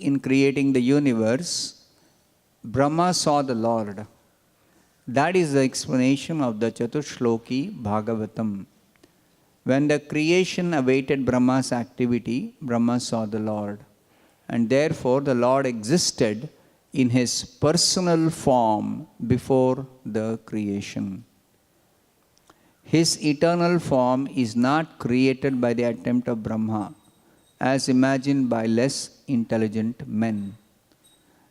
in creating the universe, Brahma saw the Lord. That is the explanation of the Chatushloki Bhagavatam. When the creation awaited Brahma's activity, Brahma saw the Lord. And therefore the Lord existed in his personal form before the creation. His eternal form is not created by the attempt of Brahma, as imagined by less intelligent men.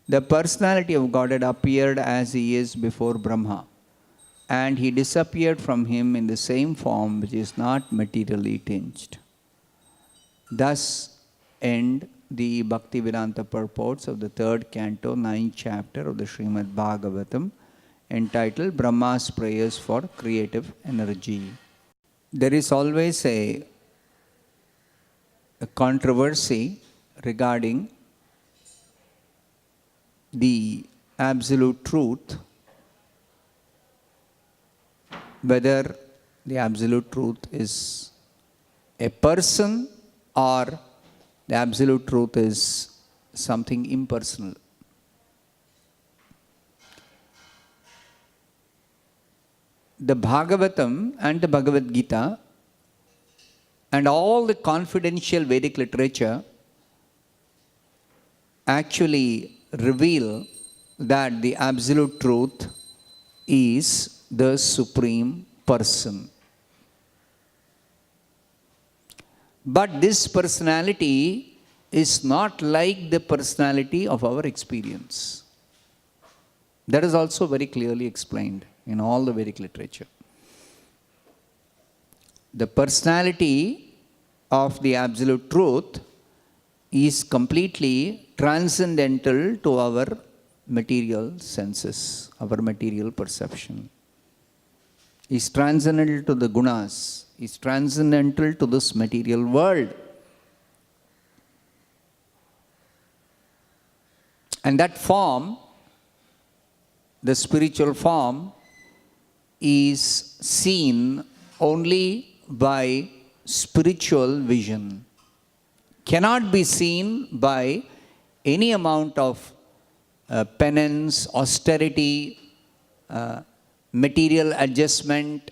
The personality of Godhead appeared as he is before Brahma, and he disappeared from him in the same form which is not materially tinged. Thus end the Bhaktivedanta purports of the 3rd canto, 9th chapter of the Srimad Bhagavatam, entitled Brahma's Prayers for Creative Energy. There is always a controversy regarding the absolute truth, whether the absolute truth is a person or the absolute truth is something impersonal. The Bhagavatam and the Bhagavad Gita and all the confidential Vedic literature actually reveal that the absolute truth is the Supreme Person. But this personality is not like the personality of our experience. That is also very clearly explained in all the Vedic literature. The personality of the absolute truth is completely transcendental to our material senses, our material perception. Is transcendental to the gunas, is transcendental to this material world. And that form, the spiritual form, is seen only by spiritual vision. Cannot be seen by any amount of penance, austerity, material adjustment,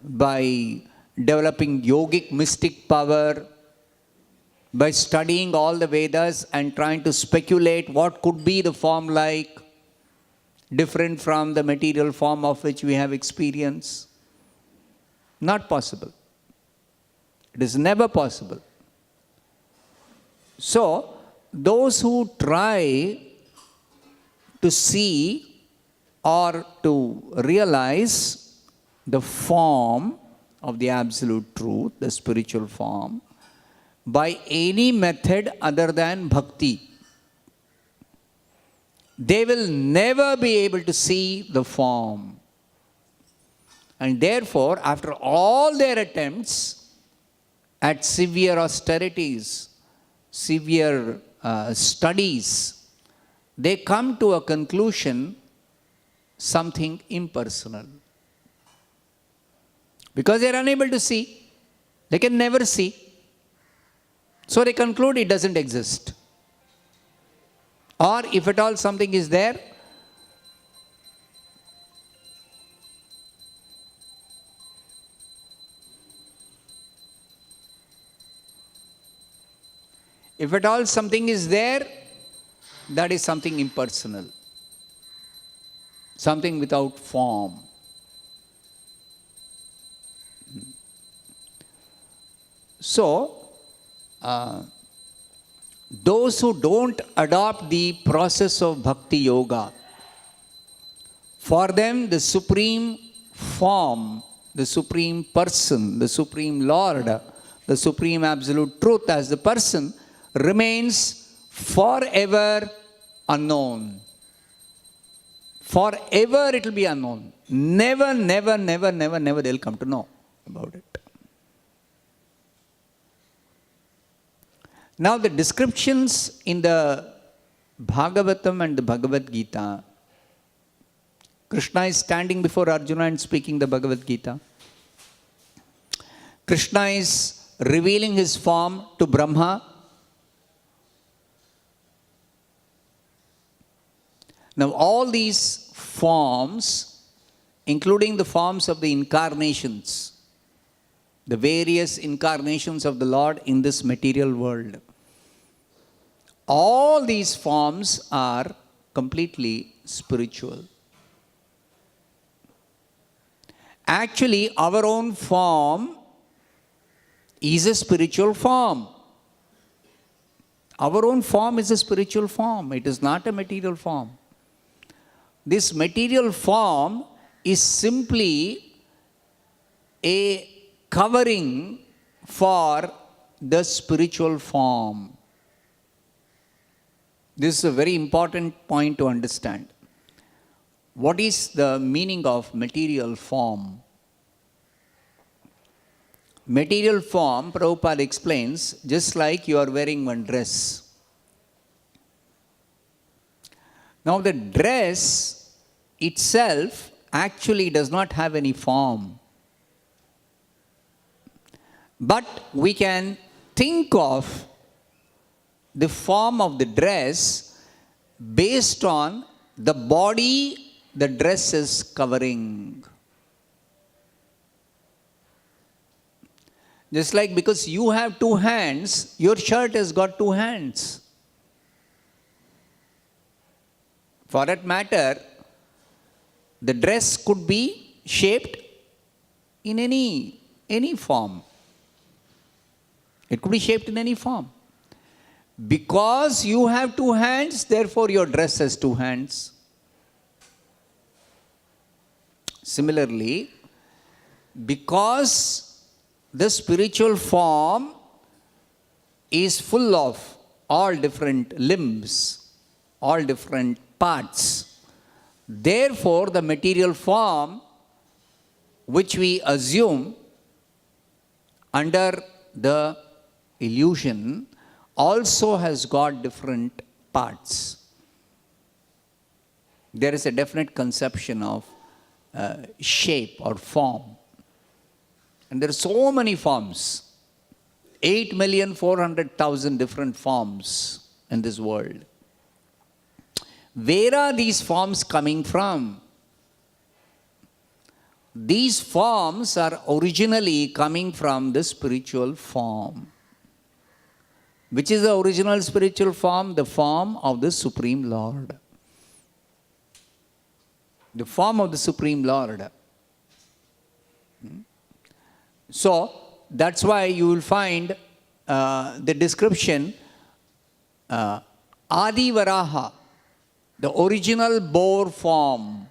by developing yogic mystic power, by studying all the Vedas and trying to speculate what could be the form like, different from the material form of which we have experience. Not possible. It is never possible. So, those who try to see or to realize the form of the absolute truth, the spiritual form, by any method other than bhakti, they will never be able to see the form. And therefore, after all their attempts at severe austerities, severe studies, they come to a conclusion, something impersonal. Because they are unable to see, they can never see. So they conclude it doesn't exist. Or if at all something is there, if at all something is there, that is something impersonal, something without form. So, those who don't adopt the process of bhakti yoga, for them the supreme form, the supreme person, the supreme Lord, the supreme absolute truth as the person remains forever unknown. Forever it will be unknown. Never, never, never, never, never they will come to know about it. Now the descriptions in the Bhagavatam and the Bhagavad Gita, Krishna is standing before Arjuna and speaking the Bhagavad Gita. Krishna is revealing his form to Brahma. Now, all these forms, including the forms of the incarnations, the various incarnations of the Lord in this material world, all these forms are completely spiritual. Actually, our own form is a spiritual form. Our own form is a spiritual form. It is not a material form. This material form is simply a covering for the spiritual form. This is a very important point to understand. What is the meaning of material form? Material form, Prabhupada explains, just like you are wearing one dress. Now the dress itself actually does not have any form. But we can think of the form of the dress based on the body the dress is covering. Just like because you have two hands, your shirt has got two hands. For that matter, the dress could be shaped in any form. It could be shaped in any form. Because you have two hands, therefore your dress has two hands. Similarly, because the spiritual form is full of all different limbs, all different parts, therefore the material form which we assume under the illusion also has got different parts. There is a definite conception of shape or form. And there are so many forms. 8,400,000 different forms in this world. Where are these forms coming from? These forms are originally coming from the spiritual form. Which is the original spiritual form? The form of the Supreme Lord. The form of the Supreme Lord. So, that's why you will find the description Adi Varaha, the original boar form.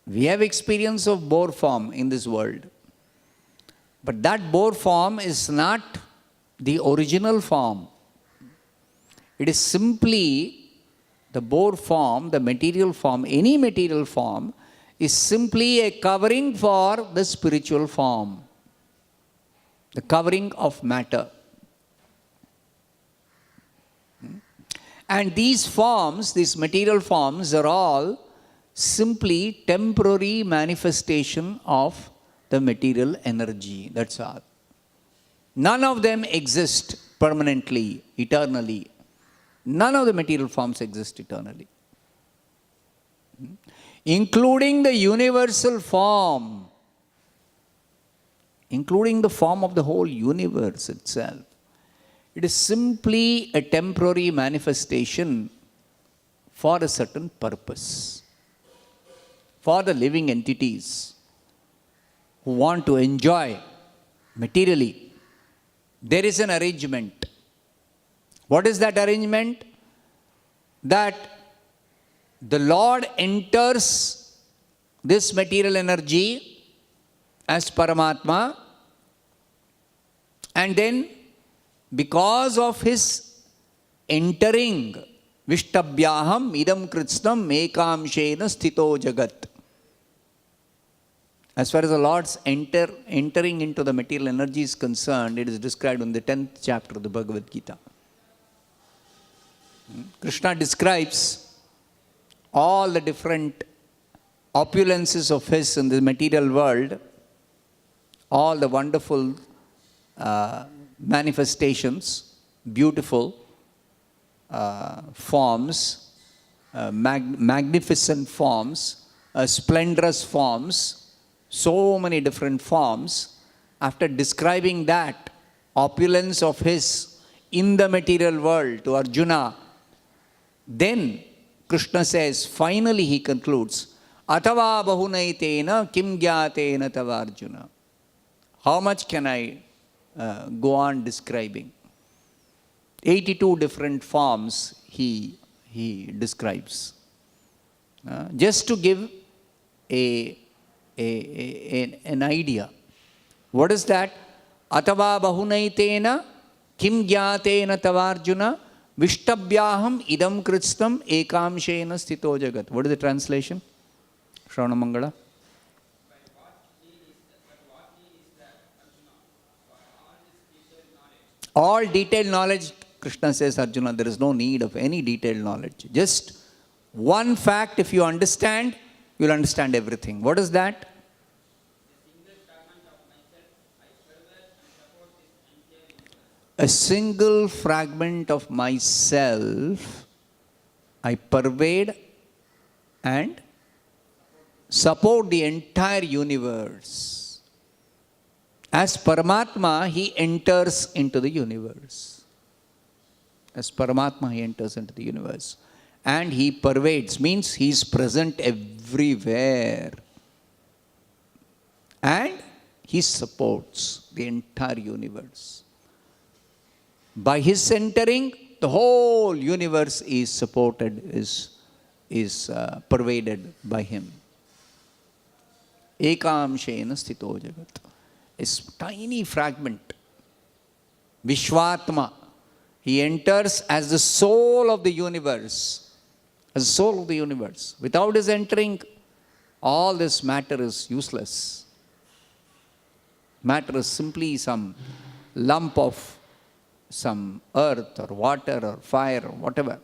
We have experience of boar form in this world. But that boar form is not the original form. It is simply the boar form, the material form, any material form is simply a covering for the spiritual form. The covering of matter. And these forms, these material forms are all simply temporary manifestation of the material energy. That's all. None of them exist permanently, eternally. None of the material forms exist eternally. Including the universal form. Including the form of the whole universe itself. It is simply a temporary manifestation for a certain purpose. For the living entities who want to enjoy materially, there is an arrangement. What is that arrangement? That the Lord enters this material energy as Paramatma, and then because of his entering, Vishtabhyaham idam kritsnam mekamshena sthito jagat. As far as the Lord's entering into the material energy is concerned, it is described in the 10th chapter of the Bhagavad Gita. Krishna describes all the different opulences of his in the material world, all the wonderful manifestations, beautiful. forms, magnificent forms, splendorous forms, so many different forms. After describing that opulence of his in the material world to Arjuna, then Krishna says, finally he concludes, Atava bahunaitena kim gyatena tava Arjuna. How much can I go on describing? 82 different forms he describes. Just to give an idea. What is that? Atava bahunaitena kim gyatena tavarjuna vishtabhyaham idam kritstam ekamshena sthito jagat. What is the translation? Shravana Mangala. All detailed knowledge, Krishna says, Arjuna, there is no need of any detailed knowledge. Just one fact, if you understand, you will understand everything. What is that? A single fragment of myself I pervade and support the entire universe. As Paramatma, he enters into the universe. As Paramatma, he enters into the universe. And he pervades, means he is present everywhere. And he supports the entire universe. By his entering, the whole universe is supported, is pervaded by him. Ekamshena sthito jagat. A tiny fragment. Vishwatma. He enters as the soul of the universe. As the soul of the universe. Without his entering, all this matter is useless. Matter is simply some lump of some earth or water or fire or whatever.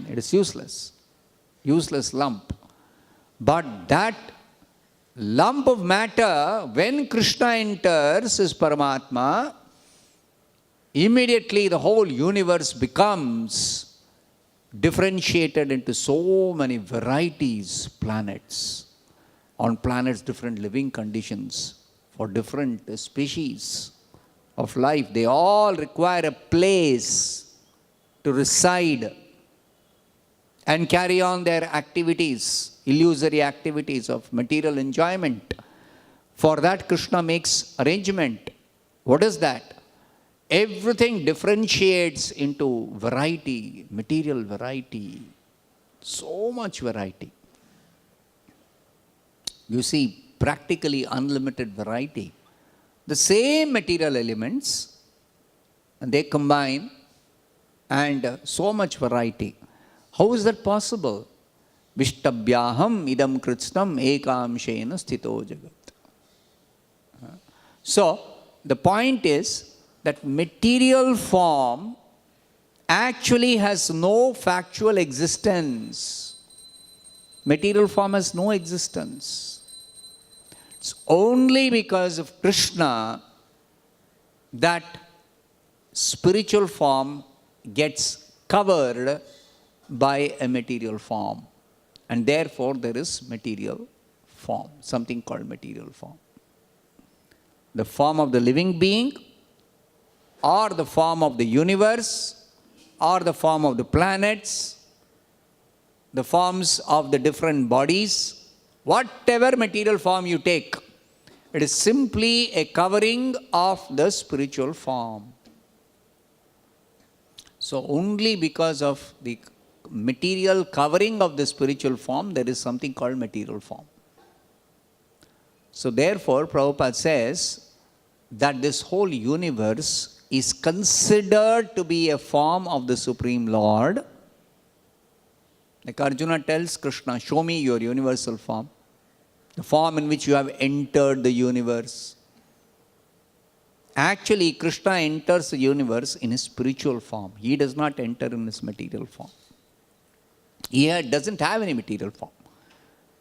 It is useless. Useless lump. But that lump of matter, when Krishna enters as Paramatma, immediately the whole universe becomes differentiated into so many varieties, planets. On planets, different living conditions for different species of life. They all require a place to reside and carry on their activities, illusory activities of material enjoyment. For that, Krishna makes arrangement. What is that? Everything differentiates into variety, material variety. So much variety. You see, practically unlimited variety. The same material elements, and they combine, and so much variety. How is that possible? Vishtabhyaham idam kritstam ekamshena sthito jagat. So, the point is that material form actually has no factual existence. Material form has no existence. It's only because of Krishna that spiritual form gets covered by a material form. And therefore there is material form, something called material form. The form of the living being, or the form of the universe, or the form of the planets, the forms of the different bodies, whatever material form you take, it is simply a covering of the spiritual form. So only because of the material covering of the spiritual form, there is something called material form. So therefore, Prabhupada says that this whole universe is considered to be a form of the Supreme Lord. Like Arjuna tells Krishna, show me your universal form, the form in which you have entered the universe. Actually, Krishna enters the universe in his spiritual form. He does not enter in his material form. He doesn't have any material form.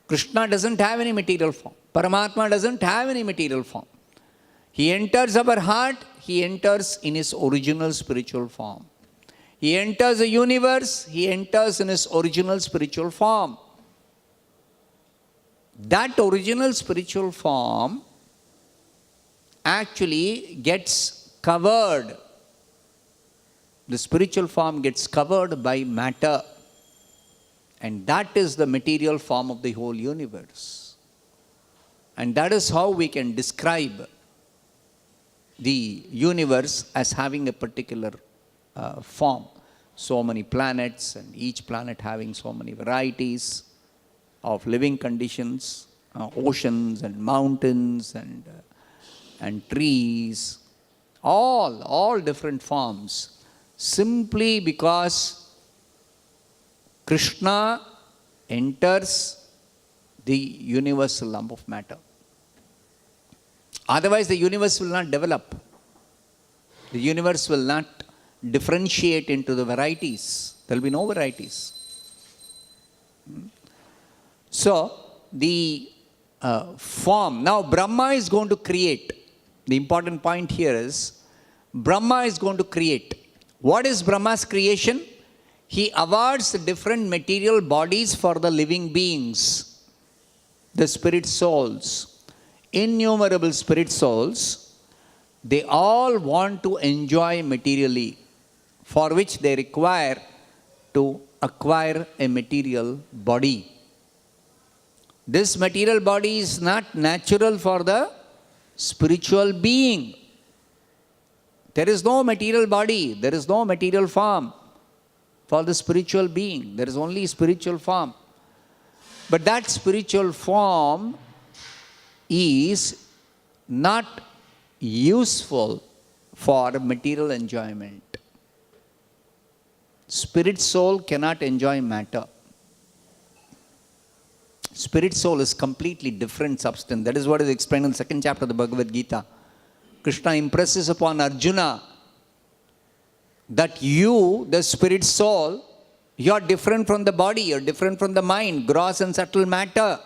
Krishna doesn't have any material form. Paramatma doesn't have any material form. He enters our heart, he enters in his original spiritual form. He enters the universe, he enters in his original spiritual form. That original spiritual form actually gets covered. The spiritual form gets covered by matter. And that is the material form of the whole universe. And that is how we can describe the universe as having a particular form. So many planets, and each planet having so many varieties of living conditions, oceans and mountains and trees, all different forms, simply because Krishna enters the universal lump of matter. Otherwise, the universe will not develop. The universe will not differentiate into the varieties. There will be no varieties. So, the form. Now, Brahma is going to create. The important point here is, Brahma is going to create. What is Brahma's creation? He awards the different material bodies for the living beings, the spirit souls, innumerable spirit souls. They all want to enjoy materially, for which they require to acquire a material body. This material body is not natural for the spiritual being. There is no material body, there is no material form for the spiritual being. There is only spiritual form. But that spiritual form is not useful for material enjoyment. Spirit soul cannot enjoy matter. Spirit soul is completely different substance. That is what is explained in the second chapter of the Bhagavad Gita. Krishna impresses upon Arjuna that you, the spirit soul, you are different from the body, you are different from the mind, gross and subtle matter.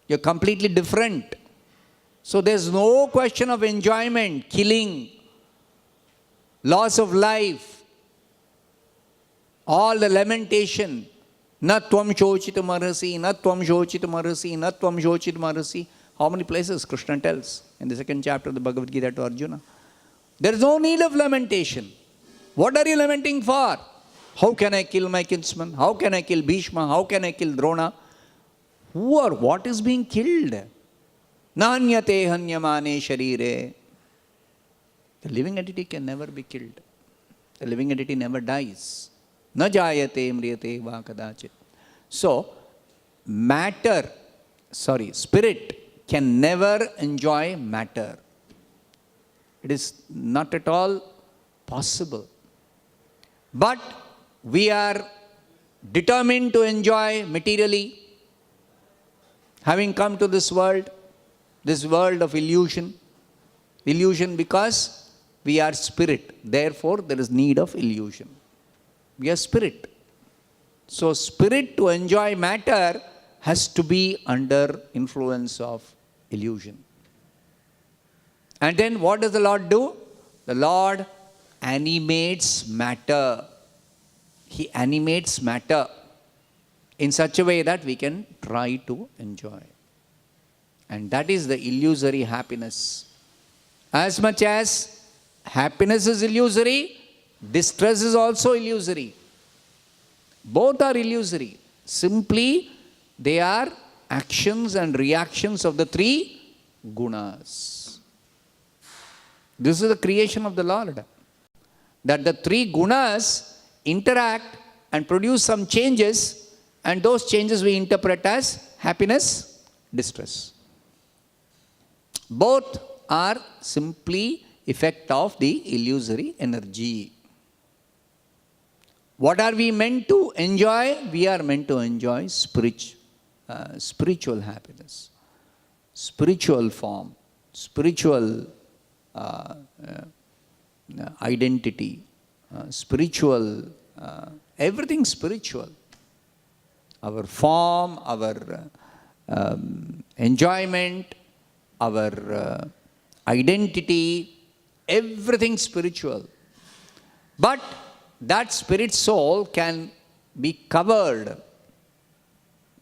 You are completely different. So there is no question of enjoyment, killing, loss of life, all the lamentation. Na tvam shochitam arhasi, na tvam shochitam arhasi, na tvam shochitam arhasi. How many places Krishna tells in the second chapter of the Bhagavad Gita to Arjuna? There is no need of lamentation. What are you lamenting for? How can I kill my kinsman? How can I kill Bhishma? How can I kill Drona? Who or what is being killed? Nanyate hanyamane sharire. The living entity can never be killed. The living entity never dies. Na jayate mriyate va kadachit. So, spirit can never enjoy matter. It is not at all possible. But we are determined to enjoy materially, having come to this world of illusion. Illusion because we are spirit. Therefore, there is need of illusion. We are spirit. So, spirit to enjoy matter has to be under influence of illusion. And then what does the Lord do? The Lord animates matter. He animates matter in such a way that we can try to enjoy. And that is the illusory happiness. As much as happiness is illusory, distress is also illusory. Both are illusory. Simply, they are actions and reactions of the three gunas. This is the creation of the Lord. That the three gunas interact and produce some changes, and those changes we interpret as happiness, distress. Both are simply effect of the illusory energy. What are we meant to enjoy? We are meant to enjoy spiritual happiness, spiritual form, spiritual identity, spiritual, everything spiritual. Our form, our enjoyment, our identity, everything spiritual. But that spirit soul can be covered,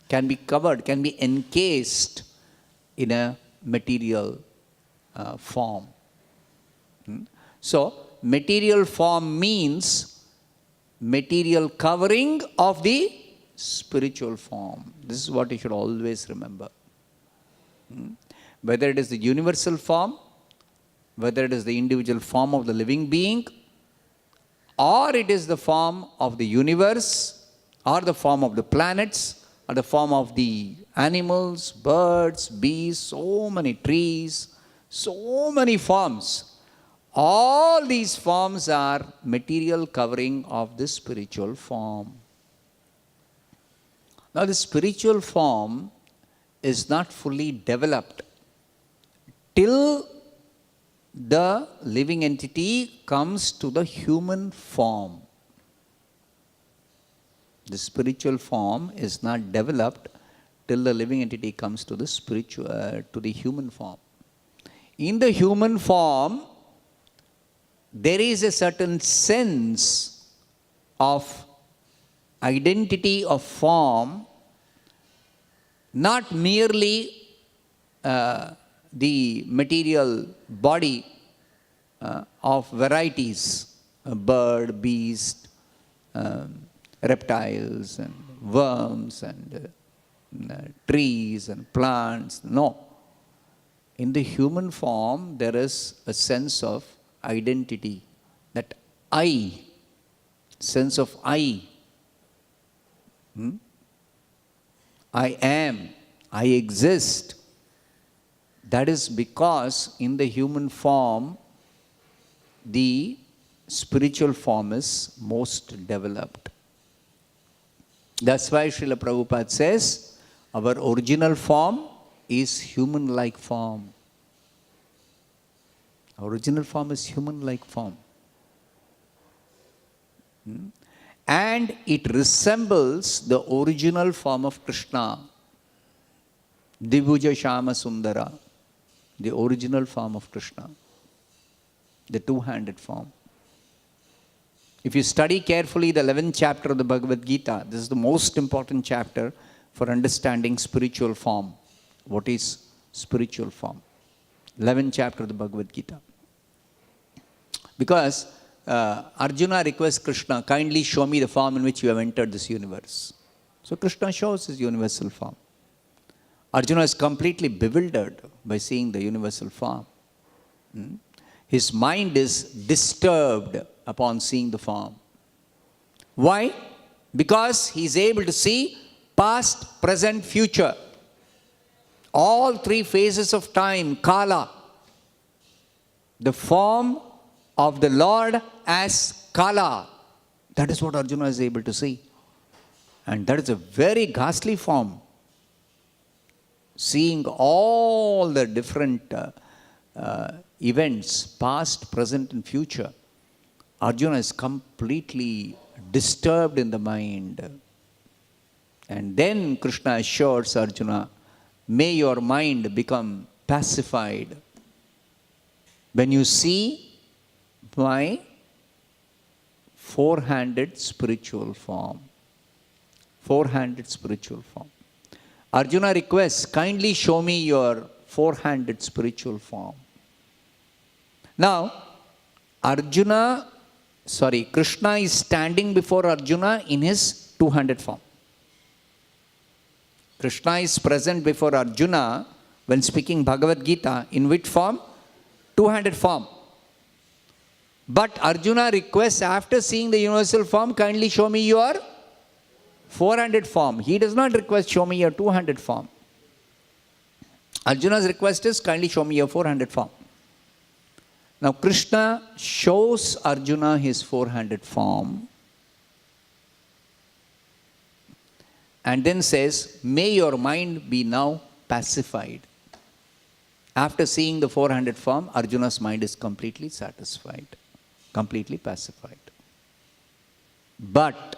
can be encased in a material form. So, material form means material covering of the spiritual form. This is what you should always remember. Whether it is the universal form, whether it is the individual form of the living being, or it is the form of the universe, or the form of the planets, or the form of the animals, birds, bees, so many trees, so many forms. All these forms are material covering of the spiritual form. Now, the spiritual form is not fully developed till the living entity comes to the human form. The spiritual form is not developed till the living entity comes to the to the human form. In the human form, there is a certain sense of identity of form, not merely the material body of varieties, bird, beast, reptiles and worms and trees and plants. No. In the human form, there is a sense of identity, that I, sense of I. I am, I exist. That is because in the human form, the spiritual form is most developed. That's why Srila Prabhupada says, our original form is human-like form. Our original form is human-like form. And it resembles the original form of Krishna, Dibhuja Shama Sundara, the original form of Krishna, the two-handed form. If you study carefully the 11th chapter of the Bhagavad Gita, this is the most important chapter for understanding spiritual form. What is spiritual form? 11th chapter of the Bhagavad Gita. Because Arjuna requests Krishna, kindly show me the form in which you have entered this universe. So Krishna shows his universal form. Arjuna is completely bewildered by seeing the universal form. His mind is disturbed upon seeing the form. Why? Because he is able to see past, present, future. All three phases of time, Kala. The form of the Lord as Kala. That is what Arjuna is able to see. And that is a very ghastly form. Seeing all the different events, past, present and future, Arjuna is completely disturbed in the mind. And then Krishna assures Arjuna, may your mind become pacified when you see my four-handed spiritual form. Four-handed spiritual form. Arjuna requests, kindly show me your four-handed spiritual form. Now, Krishna is standing before Arjuna in his two-handed form. Krishna is present before Arjuna when speaking Bhagavad Gita in which form? Two-handed form. But Arjuna requests, after seeing the universal form, kindly show me your four-handed form. He does not request, show me your two-handed form. Arjuna's request is, kindly show me your four-handed form. Now Krishna shows Arjuna his four-handed form and then says, may your mind be now pacified. After seeing the four-handed form, Arjuna's mind is completely satisfied, completely pacified. But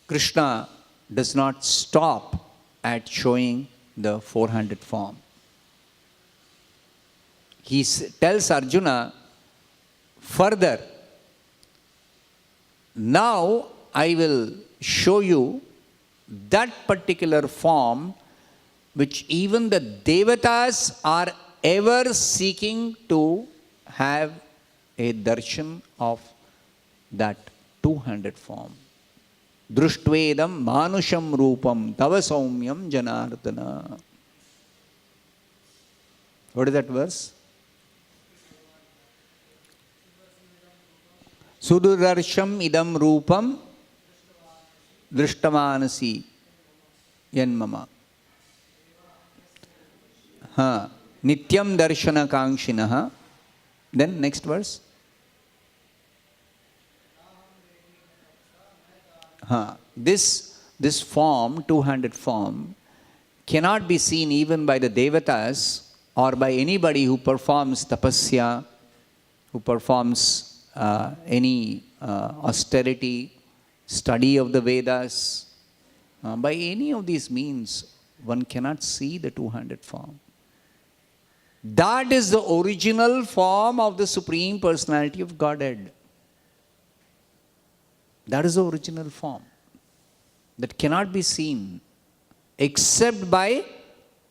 Krishna does not stop at showing the four-handed form. He tells Arjuna, further, Now I will show you that particular form which even the devatas are ever seeking to have a darshan of that two-handed form. Drushtvedam manusham rupam tava saumyam janardana. What is that verse? Sududarsham idam rupam drishtavanasi yanmama. Nityam darshana kankshinaha. Then next verse. This form, two-handed form, cannot be seen even by the devatas or by anybody who performs tapasya, who performs any austerity, study of the Vedas. By any of these means, one cannot see the two-handed form. That is the original form of the Supreme Personality of Godhead. That is the original form that cannot be seen except by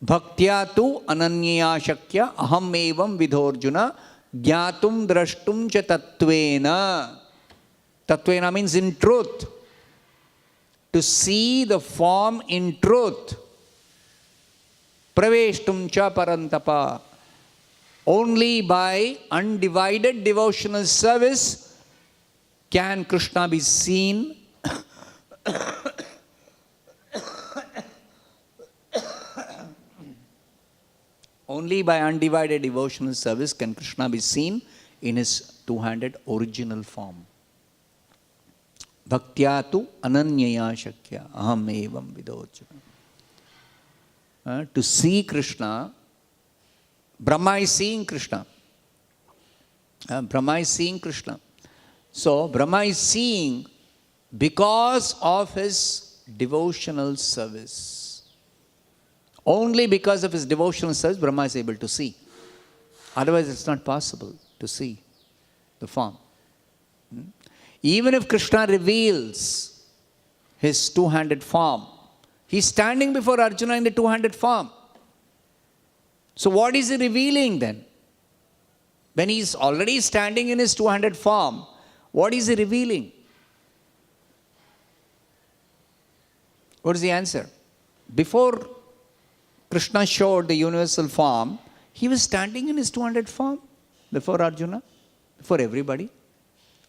bhaktya tu ananyaya shakya aham evam vidhorjuna jnatum drashtum cha tattvena. Tattvena means in truth. To see the form in truth. Praveshtum cha parantapa. Only by undivided devotional service can Krishna be seen only by undivided devotional service can Krishna be seen in his two-handed original form. Bhaktya tu ananyaya shakya aham evam vidhorjuna. To see Krishna, Brahma is seeing Krishna. Brahma is seeing Krishna. So, Brahma is seeing because of his devotional service. Only because of his devotional service, Brahma is able to see. Otherwise, it's not possible to see the form. Even if Krishna reveals his two-handed form, he's standing before Arjuna in the two-handed form. So what is he revealing then? When he's already standing in his two-handed form, what is he revealing? What is the answer? Before Krishna showed the universal form, he was standing in his two-handed form before Arjuna, before everybody.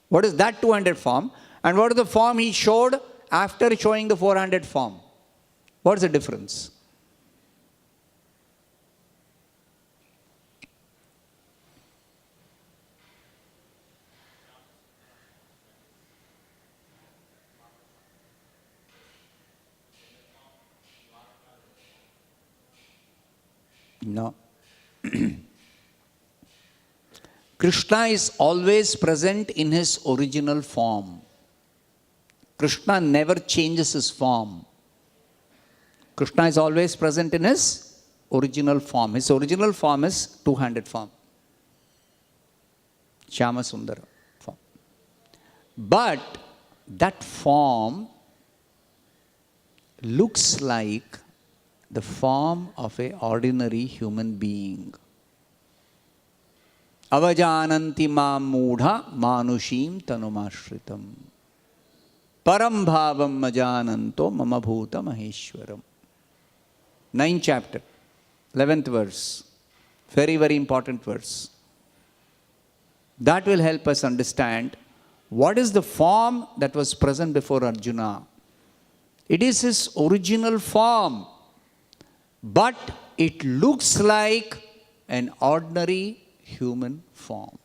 What is that two-handed form? And what is the form he showed after showing the four-handed form? What is the difference? No. Krishna is always present in his original form. Krishna never changes his form. Krishna is always present in his original form. His original form is two-handed form. Shyama Sundara form. But that form looks like the form of an ordinary human being. Avajananti mam mudha manushim tanumashritam. Param bhavam majananto mama bhuta maheshwaram. 9th chapter, 11th verse. Very, very important verse. That will help us understand what is the form that was present before Arjuna. It is his original form, but it looks like an ordinary human form.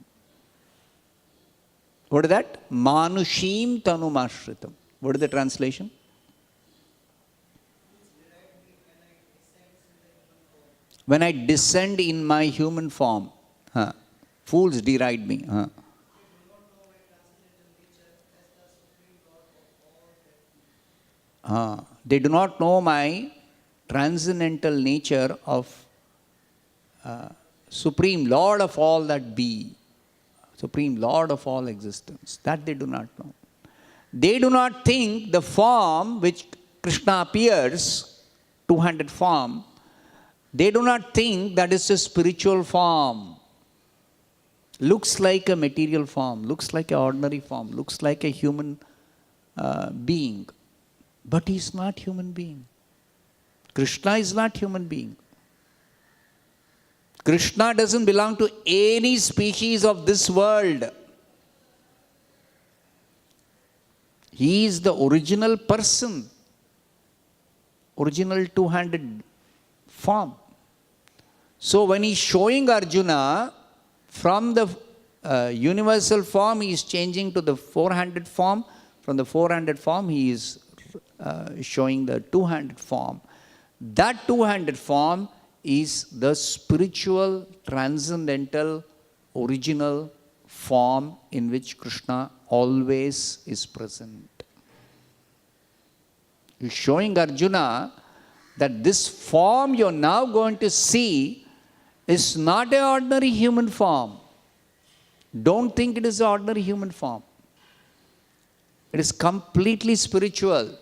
What is that? Manushim tanumashritam. What is the translation? When I descend in my human form, fools deride me. They do not know my transcendental nature of Supreme Lord of all that be, Supreme Lord of all existence. That they do not know. They do not think the form which Krishna appears, two-handed form, they do not think that is a spiritual form. Looks like a material form, looks like an ordinary form, looks like a human being. But he is not human being. Krishna is not human being. Krishna doesn't belong to any species of this world. He is the original person, original two-handed form. So when he is showing Arjuna, from the universal form he is changing to the four-handed form. From the four-handed form he is showing the two-handed form. That two-handed form is the spiritual, transcendental, original form in which Krishna always is present. He is showing Arjuna that this form you are now going to see is not an ordinary human form. Don't think it is an ordinary human form. It is completely spiritual.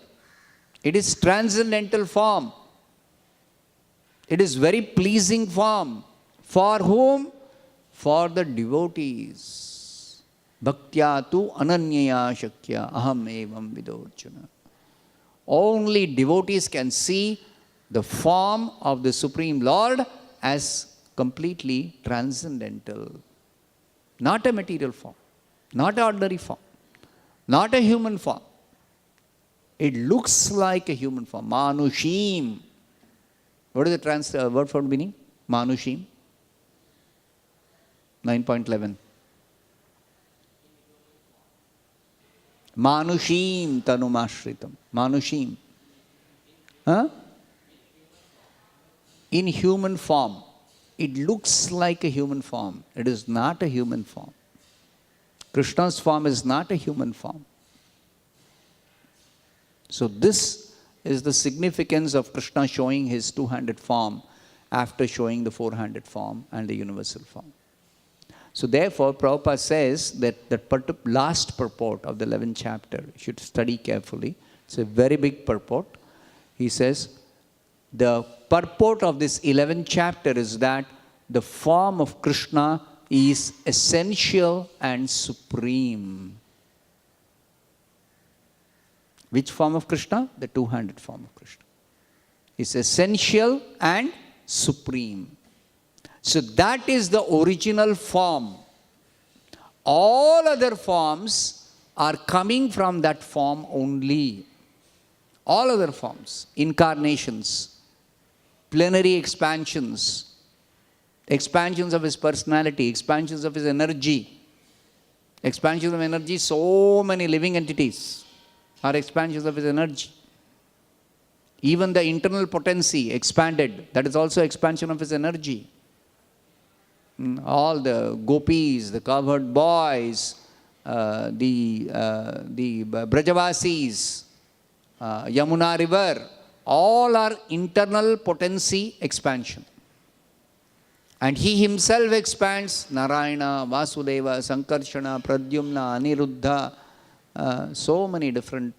It is transcendental form. It is very pleasing form. For whom? For the devotees. Bhaktya tu ananyaya shakya aham evam vidorjuna. Only devotees can see the form of the Supreme Lord as completely transcendental. Not a material form. Not an ordinary form. Not a human form. It looks like a human form. Manushim. What is the word for meaning? Manushim. 9.11. Manushim tanumashritam. Manushim. Huh? In human form. It looks like a human form. It is not a human form. Krishna's form is not a human form. So this is the significance of Krishna showing his two-handed form after showing the four-handed form and the universal form. So therefore, Prabhupada says that the last purport of the 11th chapter, you should study carefully. It's a very big purport. He says, the purport of this 11th chapter is that the form of Krishna is essential and supreme. Which form of Krishna? The two-handed form of Krishna. It's essential and supreme. So that is the original form. All other forms are coming from that form only. All other forms, incarnations, plenary expansions, expansions of his personality, expansions of his energy. Expansions of energy, so many living entities are expansions of his energy. Even the internal potency expanded, that is also expansion of his energy. All the gopis, the cowherd boys, the Brajavasis, Yamuna river, all are internal potency expansion. And he himself expands Narayana, Vasudeva, Sankarshana, Pradyumna, Aniruddha, so many different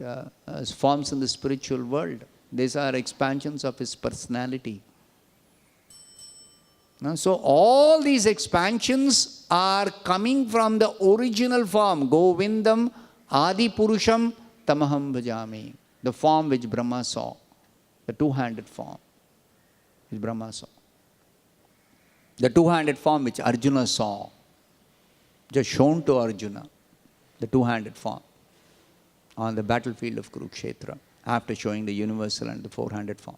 forms in the spiritual world. These are expansions of his personality. So all these expansions are coming from the original form. Govindam Adi Purusham Tamaham Bhajami. The form which Brahma saw. The two-handed form which Brahma saw. The two-handed form which Arjuna saw. Just shown to Arjuna. The two-handed form. On the battlefield of Kurukshetra. After showing the universal and the four-handed form.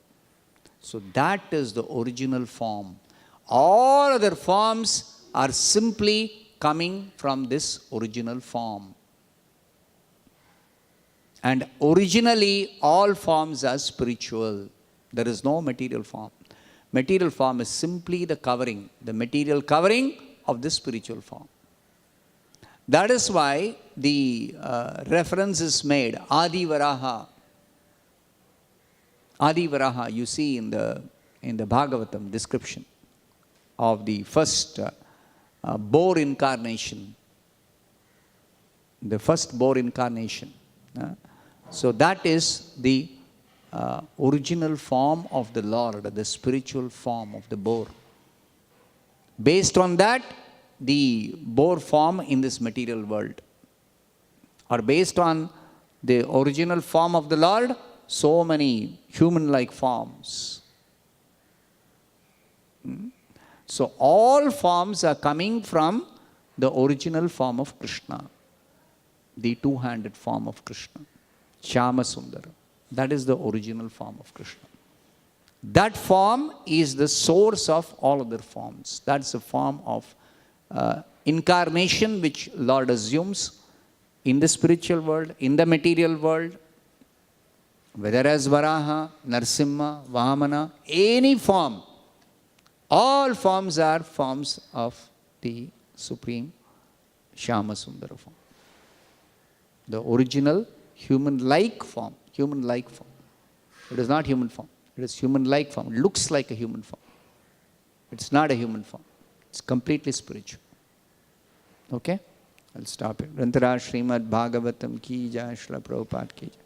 So that is the original form. All other forms are simply coming from this original form. And originally, all forms are spiritual. There is no material form. Material form is simply the covering, the material covering of the spiritual form. That is why the reference is made, Adi Varaha. Adi Varaha, you see in the Bhagavatam description of the first boar incarnation. The first boar incarnation. So that is the original form of the Lord, the spiritual form of the boar. Based on that, the boar form in this material world. Or based on the original form of the Lord, so many human-like forms. So all forms are coming from the original form of Krishna, the two-handed form of Krishna, Shyama Sundara. That is the original form of Krishna. That form is the source of all other forms. That's the form of incarnation which Lord assumes in the spiritual world, in the material world, whether as Varaha, Narsimha, Vamana, any form. All forms are forms of the Supreme Shyama Sundara form. The original human-like form. Human-like form. It is not human form. It is human-like form. It looks like a human form. It's not a human form. It's completely spiritual. Okay? I'll stop it. Rantara Srimad Bhagavatam ki jai, Srila Prabhupada ki jai.